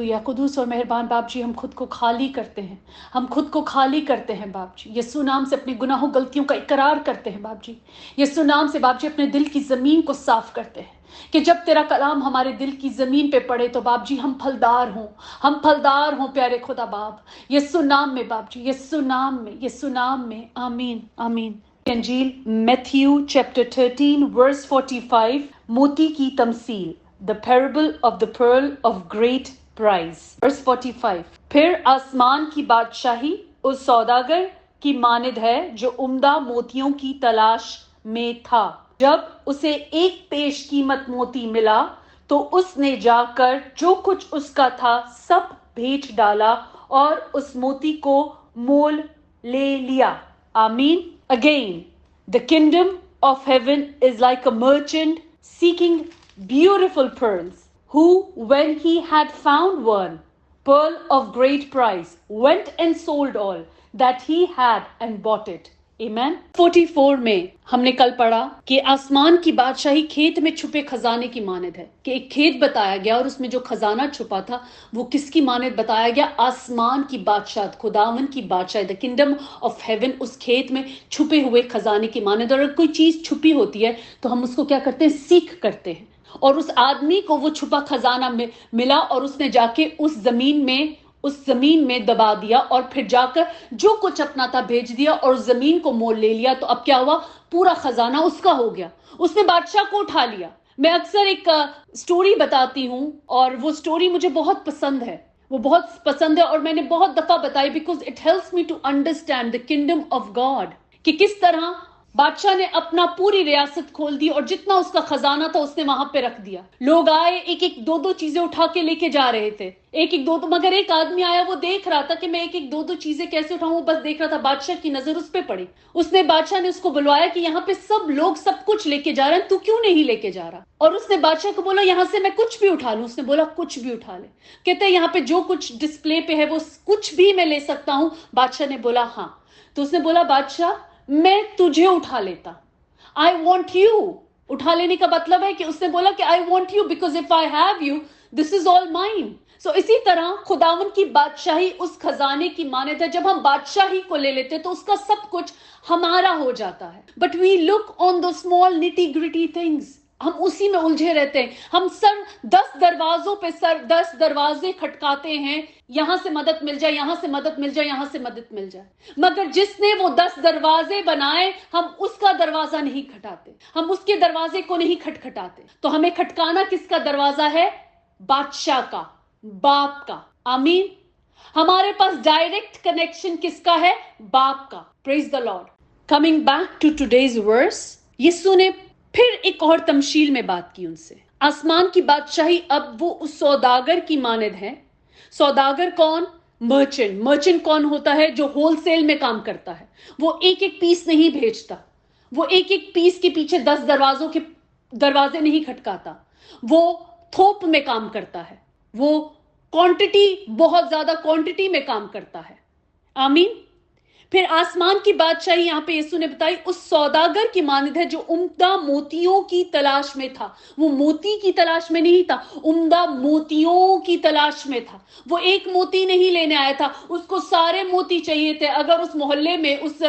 Hallelujah. Quddus और मेहरबान बाप जी, हम खुद को खाली करते हैं, हम खुद को खाली करते हैं बाप जी। यीशु नाम से अपने गुनाहों गलतियों का इकरार करते हैं बाप जी। यीशु नाम से बाप जी अपने दिल की ज़मीन को साफ करते हैं कि जब तेरा कलाम हमारे दिल की ज़मीन पे पड़े तो बाप जी हम फलदार हों, हम फलदार हों प्यारे खुदा बाप। यीशु नाम में बाप जी, यीशु नाम में, यीशु नाम में, आमीन आमीन। अंजील मैथ्यू चैप्टर 13 वर्स 45, मोती की तमसील, The parable of the pearl of great price. Verse 45. फिर आसमान की बादशाही उस सौदागर की मानिद है जो उम्दा मोतियों की तलाश में था। जब उसे एक पेश कीमत मोती मिला तो उसने जाकर जो कुछ उसका था सब बेच डाला और उस मोती को मोल ले लिया। आमीन। Again, the kingdom of heaven is like a merchant seeking beautiful pearls, who, when he had found one pearl of great price, went and sold all that he had and bought it. Amen. 44 में हमने कल पढ़ा कि आसमान की बादशाही खेत में छुपे खजाने की मानिद है, कि एक खेत बताया गया और उसमें जो खजाना छुपा था वो किसकी मानिद बताया गया? आसमान की बादशाह, खुदावन की बादशाह, द किंगडम ऑफ हेवन, उस खेत में छुपे हुए खजाने की मानिद। और अगर कोई चीज छुपी होती है तो हम उसको क्या करते हैं? सीख करते हैं। और उस आदमी को वो छुपा खजाना मिला और उसने जाके उस जमीन में दबा दिया और फिर जाकर जो कुछ अपना था भेज दिया और उस जमीन को मोल ले लिया। तो अब क्या हुआ? पूरा खजाना उसका हो गया, उसने बादशाह को उठा लिया। मैं अक्सर एक स्टोरी बताती हूँ और वो स्टोरी मुझे बहुत पसंद है, वो बहुत पसंद है और मैंने बहुत दफा बताई, because it helps me to understand the kingdom of God, कि किस तरह बादशाह ने अपना पूरी रियासत खोल दी और जितना उसका खजाना था उसने वहां पे रख दिया। लोग आए, एक एक दो दो चीजें उठा के लेके जा रहे थे, एक एक दो दो, मगर एक आदमी आया, वो देख रहा था कि मैं एक एक दो दो चीजें कैसे उठाऊं, वो बस देख रहा था। बादशाह की नजर उस पे पड़ी, बादशाह ने उसको बुलवाया कि यहाँ पे सब लोग सब कुछ लेके जा रहे हैं, तू क्यों नहीं लेके जा रहा? और उसने बादशाह को बोला यहाँ से मैं कुछ भी उठा लूं? उसने बोला कुछ भी उठा ले। कहते हैं यहाँ पे जो कुछ डिस्प्ले पे है वो कुछ भी मैं ले सकता हूं? बादशाह ने बोला हाँ। तो उसने बोला बादशाह मैं तुझे उठा लेता, आई वॉन्ट यू। उठा लेने का मतलब है कि उसने बोला कि I want you because if I have you this is all mine. So इसी तरह खुदावन की बादशाही उस खजाने की मानियत है, जब हम बादशाही को ले लेते तो उसका सब कुछ हमारा हो जाता है। But we look on the small nitty gritty things, हम उसी में उलझे रहते हैं। हम 10 दरवाजों पे 10 दरवाजे खटकाते हैं, यहां से मदद मिल जाए, यहां से मदद मिल जाए, यहां से मदद मिल जाए, मगर जिसने वो 10 दरवाजे बनाए हम उसका दरवाजा नहीं खटाते, हम उसके दरवाजे को नहीं खटखटाते। तो हमें खटकाना किसका दरवाजा है? बादशाह का, बाप का। आमीन। हमारे पास डायरेक्ट कनेक्शन किसका है? बाप का। Praise the lord. Coming back to today's verse, Yeshu ने फिर एक और तमशील में बात की उनसे। आसमान की बादशाही अब वो उस सौदागर की मानिद है। सौदागर कौन? मर्चेंट। मर्चेंट कौन होता है? जो होलसेल में काम करता है। वो एक एक पीस नहीं भेजता, वो एक एक पीस के पीछे 10 दरवाजों के दरवाजे नहीं खटकाता, वो थोक में काम करता है, वो क्वांटिटी, बहुत ज्यादा क्वांटिटी में काम करता है। आमीन। फिर आसमान की बादशाही यहां पे यीशु ने बताई उस सौदागर की मानिद है जो उम्दा मोतियों की तलाश में था। वो मोती की तलाश में नहीं था, उम्दा मोतियों की तलाश में था। वो एक मोती नहीं लेने आया था, उसको सारे मोती चाहिए थे। अगर उस मोहल्ले में, उस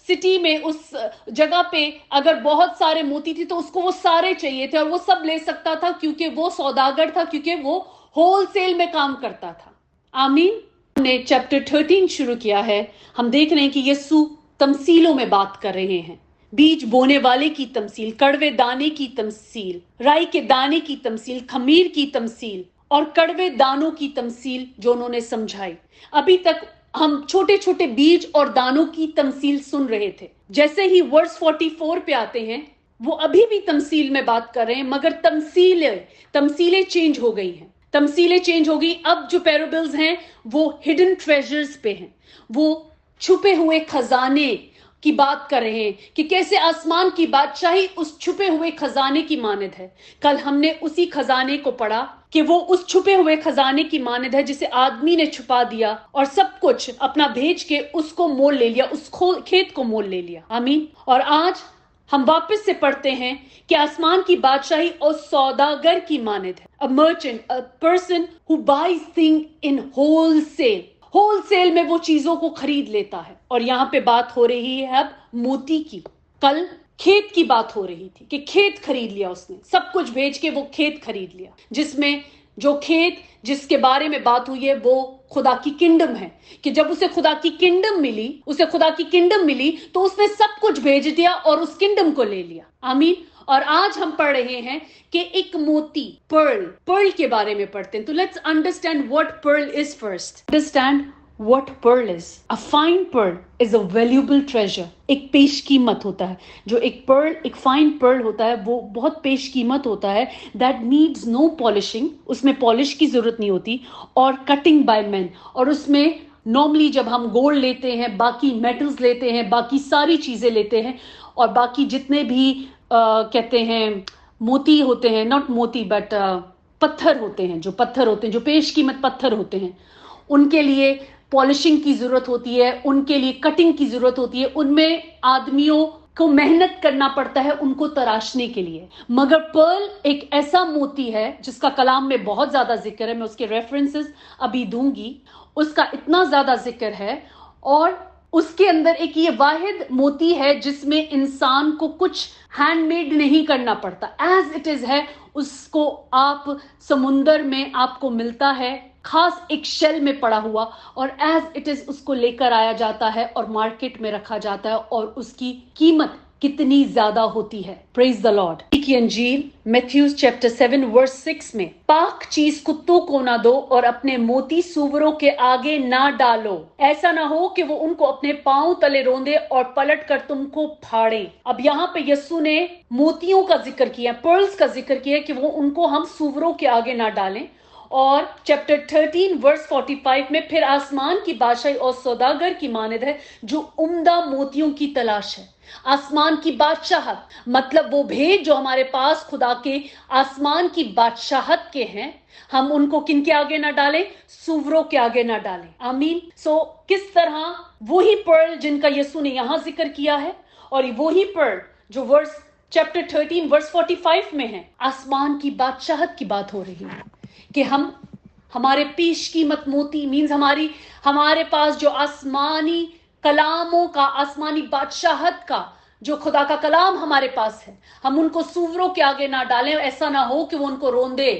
सिटी में, उस जगह पे अगर बहुत सारे मोती थे तो उसको वो सारे चाहिए थे और वो सब ले सकता था क्योंकि वो सौदागर था, क्योंकि वो होलसेल में काम करता था। आमीन। हमने चैप्टर 13 शुरू किया है। हम देख रहे हैं कि यीशु तमसीलों में बात कर रहे हैं। बीज बोने वाले की तमसील, कड़वे दाने की तमसील, राई के दाने की तमसील, खमीर की तमसील और कड़वे दानों की तमसील जो उन्होंने समझाई। अभी तक हम छोटे छोटे बीज और दानों की तमसील सुन रहे थे। जैसे ही वर्स 44 पे आते हैं वो अभी भी तमसील में बात कर रहे हैं, मगर तमसीलें चेंज हो गई हैं। तमसीलें चेंज हो गई। अब जो पैराबल्स हैं वो हिडन ट्रेजर्स पे हैं, वो छुपे हुए खजाने की बात कर रहे हैं कि कैसे आसमान की बादशाही उस छुपे हुए खजाने की मानिद है। कल हमने उसी खजाने को पढ़ा कि वो उस छुपे हुए खजाने की मानिद है जिसे आदमी ने छुपा दिया और सब कुछ अपना भेज के उसको मोल ले लिया, उस खेत को मोल ले लिया। आमीन। और आज हम वापस से पढ़ते हैं कि आसमान की बादशाही और सौदागर की मानद है. A merchant, a person who buys thing in wholesale. Wholesale में वो चीजों को खरीद लेता है. और यहाँ पे बात हो रही है अब मोती की. कल खेत की बात हो रही थी कि खेत खरीद लिया उसने, सब कुछ बेच के वो खेत खरीद लिया, जिसमें जो खेत जिसके बारे में बात हुई है वो खुदा की किंगडम है. कि जब उसे खुदा की किंगडम मिली तो उसने सब कुछ भेज दिया और उस किंगडम को ले लिया. आमीन. और आज हम पढ़ रहे हैं कि एक मोती, पर्ल के बारे में पढ़ते हैं. तो let's understand what pearl is first. Understand what pearl is. A fine pearl is a valuable treasure. एक पेश कीमत होता है. जो एक fine pearl होता है वो बहुत पेश कीमत होता है. That needs no polishing. उसमें पॉलिश की जरूरत नहीं होती. और cutting by men. और उसमें नॉर्मली जब हम गोल्ड लेते हैं, बाकी मेटल्स लेते हैं, बाकी सारी चीजें लेते हैं, और बाकी जितने भी कहते हैं मोती होते हैं, नॉट मोती बट पत्थर होते हैं, जो पेश कीमत पत्थर होते हैं, उनके लिए पॉलिशिंग की जरूरत होती है, उनके लिए कटिंग की जरूरत होती है. उनमें आदमियों को मेहनत करना पड़ता है उनको तराशने के लिए. मगर पर्ल एक ऐसा मोती है जिसका कलाम में बहुत ज्यादा जिक्र है. मैं उसके रेफरेंसेस अभी दूंगी. उसका इतना ज्यादा जिक्र है और उसके अंदर एक ये वाहिद मोती है जिसमें इंसान को कुछ हैंडमेड नहीं करना पड़ता. एज इट इज है, उसको आप समुंदर में आपको मिलता है खास एक शेल में पड़ा हुआ, और एज इट इज उसको लेकर आया जाता है और मार्केट में रखा जाता है, और उसकी कीमत कितनी ज्यादा होती है. Praise the Lord. की अंजील मैथ्यूज चैप्टर 7 वर्स 6 में, पाक चीज कुत्तों को ना दो और अपने मोती सूवरों के आगे ना डालो, ऐसा ना हो कि वो उनको अपने पांव तले रोंदे और पलट कर तुमको फाड़े. अब यहाँ पे यस्सु ने मोतियों का जिक्र किया, पर्ल्स का जिक्र किया कि वो उनको हम सूवरों के आगे ना डालें. और चैप्टर 13 वर्स 45 में फिर आसमान की बादशाही और सौदागर की मानद है जो उम्दा मोतियों की तलाश है. आसमान की बादशाहत मतलब वो भेद जो हमारे पास खुदा के आसमान की बादशाहत के हैं, हम उनको किन के आगे ना डालें, सूवरों के आगे ना डालें. आमीन. सो किस तरह वही पर्ल जिनका यीशु ने यहां जिक्र किया है, और वही पर्ल जो वर्स चैप्टर 13 वर्स 45 में है, आसमान की बादशाहत की बात हो रही है कि हम हमारे पेश कीमत मोती मीन्स हमारे पास जो आसमानी कलामों का, आसमानी बादशाहत का जो खुदा का कलाम हमारे पास है, हम उनको सूवरों के आगे ना डालें. ऐसा ना हो कि वो उनको रोंदे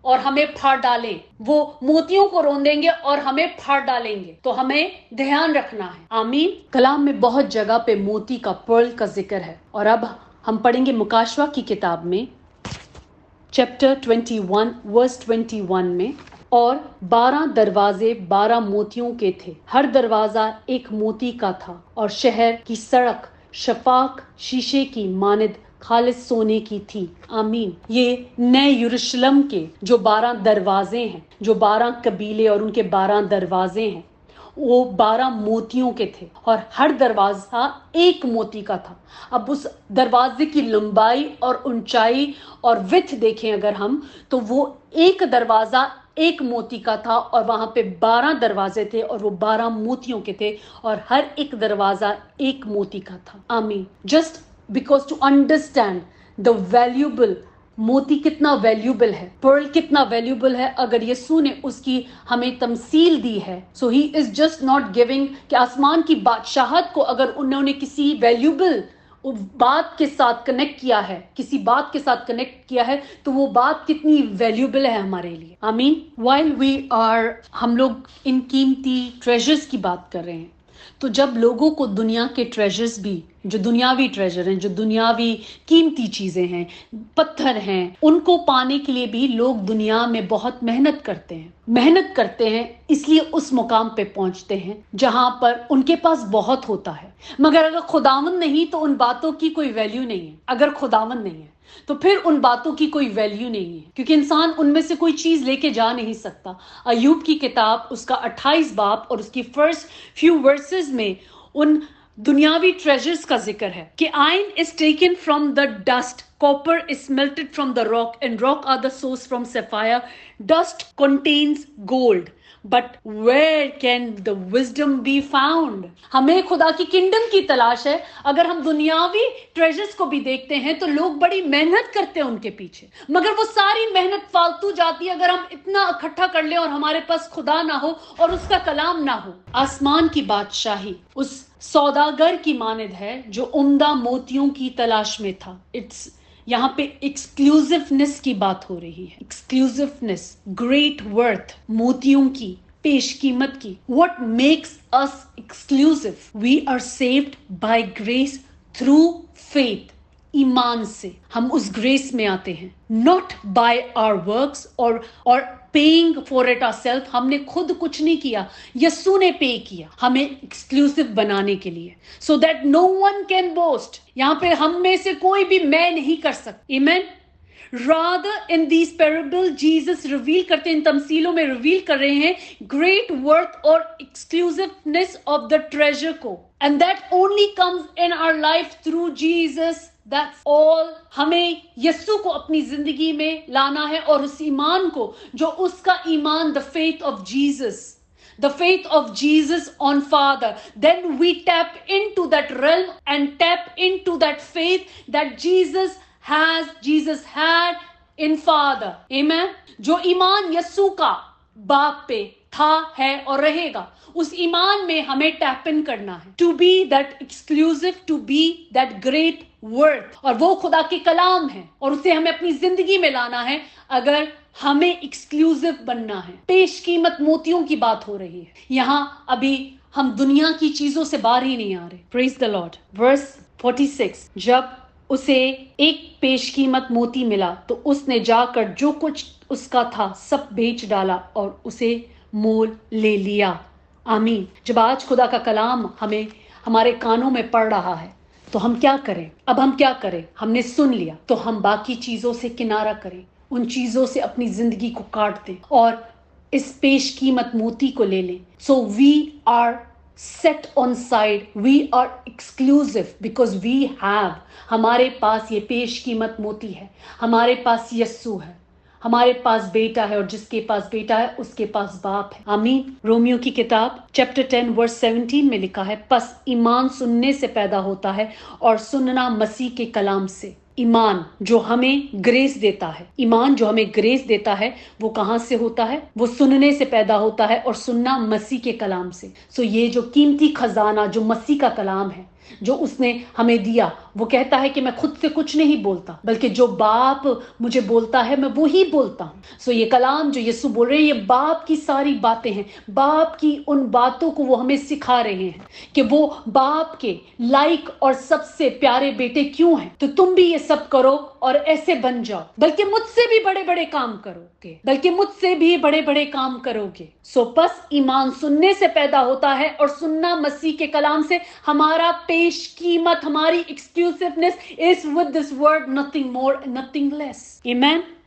और हमें फाड़ डालें. वो मोतियों को रोंदेंगे और हमें फाड़ डालेंगे. तो हमें ध्यान रखना है. आमीन. कलाम में बहुत जगह पे मोती का, पर्ल का जिक्र है. और अब हम पढ़ेंगे मुकाशवा की किताब में चैप्टर 21 वर्स 21 में, और 12 दरवाजे 12 मोतियों के थे, हर दरवाजा एक मोती का था, और शहर की सड़क शफाक शीशे की मानद खालिस सोने की थी. आमीन. ये नए यरूशलेम के जो 12 दरवाजे हैं, जो 12 कबीले और उनके 12 दरवाजे हैं, वो 12 मोतियों के थे, और हर दरवाजा एक मोती का था. अब उस दरवाजे की लंबाई और ऊंचाई और विड्थ देखें अगर हम, तो वो एक दरवाजा एक मोती का था, और वहां पे 12 दरवाजे थे, और वो 12 मोतियों के थे, और हर एक दरवाजा एक मोती का था. आमीन. Just because to understand the valuable, मोती कितना वैल्यूबल है, पर्ल कितना वैल्यूबल है, अगर यीशु ने उसकी हमें तमसील दी है. So he is just not giving कि आसमान की बादशाहत को अगर उन्होंने किसी वैल्यूबल बात के साथ कनेक्ट किया है, किसी बात के साथ कनेक्ट किया है, तो वो बात कितनी वैल्यूबल है हमारे लिए. आमीन. व्हाइल हम लोग इन कीमती ट्रेजर्स की बात कर रहे हैं, तो जब लोगों को दुनिया के ट्रेजर्स भी, जो दुनियावी ट्रेजर हैं, जो दुनियावी कीमती चीजें हैं, पत्थर हैं, उनको पाने के लिए भी लोग दुनिया में बहुत मेहनत करते हैं, इसलिए उस मुकाम पे पहुंचते हैं जहां पर उनके पास बहुत होता है. मगर अगर खुदावंद नहीं तो उन बातों की कोई वैल्यू नहीं है. अगर खुदावंद नहीं है तो फिर उन बातों की कोई वैल्यू नहीं है, क्योंकि इंसान उनमें से कोई चीज लेके जा नहीं सकता. अय्यूब की किताब उसका 28 बाब और उसकी फर्स्ट फ्यू वर्सेस में उन दुनियावी ट्रेजर्स का जिक्र है कि ion is taken from the dust copper is melted from the rock, and rock are the source from sapphire. Dust contains gold. But where can the wisdom be found? हमें खुदा की किंगडम की तलाश है. अगर हम दुनियावी ट्रेजर्स को भी देखते हैं तो लोग बड़ी मेहनत करते हैं उनके पीछे, मगर वो सारी मेहनत फालतू जाती है अगर हम इतना इकट्ठा कर लें और हमारे पास खुदा ना हो और उसका कलाम ना हो. आसमान की बादशाही उस सौदागर की मानद है जो उम्दा मोतियों की तलाश में था. यहाँ पे एक्सक्लूसिवनेस की बात हो रही है. एक्सक्लूसिवनेस, ग्रेट वर्थ, मोतियों की पेश कीमत की. What makes us exclusive? We are saved by grace through faith. ईमान से हम उस ग्रेस में आते हैं. नॉट बाय आवर वर्क्स और पेइंग फॉर इट आवरसेल्फ. हमने खुद कुछ नहीं किया, यीशु ने पे किया हमें एक्सक्लूसिव बनाने के लिए, so that no one can boast. यहां पे हम में से कोई भी मैं नहीं कर सकता. आमीन. Rather in these parables Jesus reveal करते हैं, इन तमसीलों में रिवील कर रहे हैं ग्रेट वर्थ और एक्सक्लूसिवनेस ऑफ द ट्रेजर को. And that only comes in our life through Jesus. That's all. हमें यीशु को अपनी जिंदगी में लाना है और उस ईमान को जो उसका ईमान, the faith of Jesus, the faith of Jesus on Father. Then we tap into that realm and tap into that faith that Jesus had in Father. Amen. जो ईमान यीशु का बाप पे था, है और रहेगा, उस ईमान में हमें टैप इन करना है. To be that exclusive, to be that great worth. और वो खुदा के कलाम है और उसे हमें अपनी जिंदगी में लाना है अगर हमें एक्सक्लूसिव बनना है. पेश कीमत मोतियों की बात हो रही है यहां. अभी हम दुनिया की चीजों से बाहर ही नहीं आ रहे. Praise the Lord. वर्स 46. जब उसे एक पेश कीमत मोती मिला तो उसने जाकर जो कुछ उसका था सब बेच डाला और उसे मोल ले लिया. आमीन. जब आज खुदा का कलाम हमें हमारे कानों में पड़ रहा है तो हम क्या करें? अब हम क्या करें? हमने सुन लिया तो हम बाकी चीजों से किनारा करें, उन चीजों से अपनी जिंदगी को काट दें और इस पेश कीमत मोती को ले लें. So we are set on side, we are exclusive because we have. हमारे पास ये पेश कीमत मोती है, हमारे पास यीशु है, हमारे पास बेटा है और जिसके पास बेटा है उसके पास बाप है. आमीन. रोमियो की किताब चैप्टर 10 वर्स 17 में लिखा है, बस ईमान सुनने से पैदा होता है और सुनना मसीह के कलाम से. ईमान जो हमें ग्रेस देता है, ईमान जो हमें ग्रेस देता है वो कहां से होता है? वो सुनने से पैदा होता है और सुनना मसीह के कलाम से. सो ये जो कीमती खजाना जो मसीह का कलाम है जो उसने हमें दिया, वो कहता है कि मैं खुद से कुछ नहीं बोलता बल्कि जो बाप मुझे बोलता है मैं वो ही बोलता हूँ. सो ये कलाम जो यीशु बोल रहे हैं ये बाप की सारी बातें हैं. बाप की उन बातों को वो हमें सिखा रहे हैं कि वो बाप के लायक और सबसे प्यारे बेटे क्यों हैं. तो तुम भी ये सब करो और ऐसे बन जाओ, बल्कि मुझसे भी बड़े बड़े काम करोगे, बल्कि मुझसे भी बड़े बड़े काम करोगे. सो बस ईमान सुनने से पैदा होता है और सुनना मसीह के कलाम से. हमारा पेश कीमत, हमारी exclusiveness is with this word, nothing more, nothing less. Amen.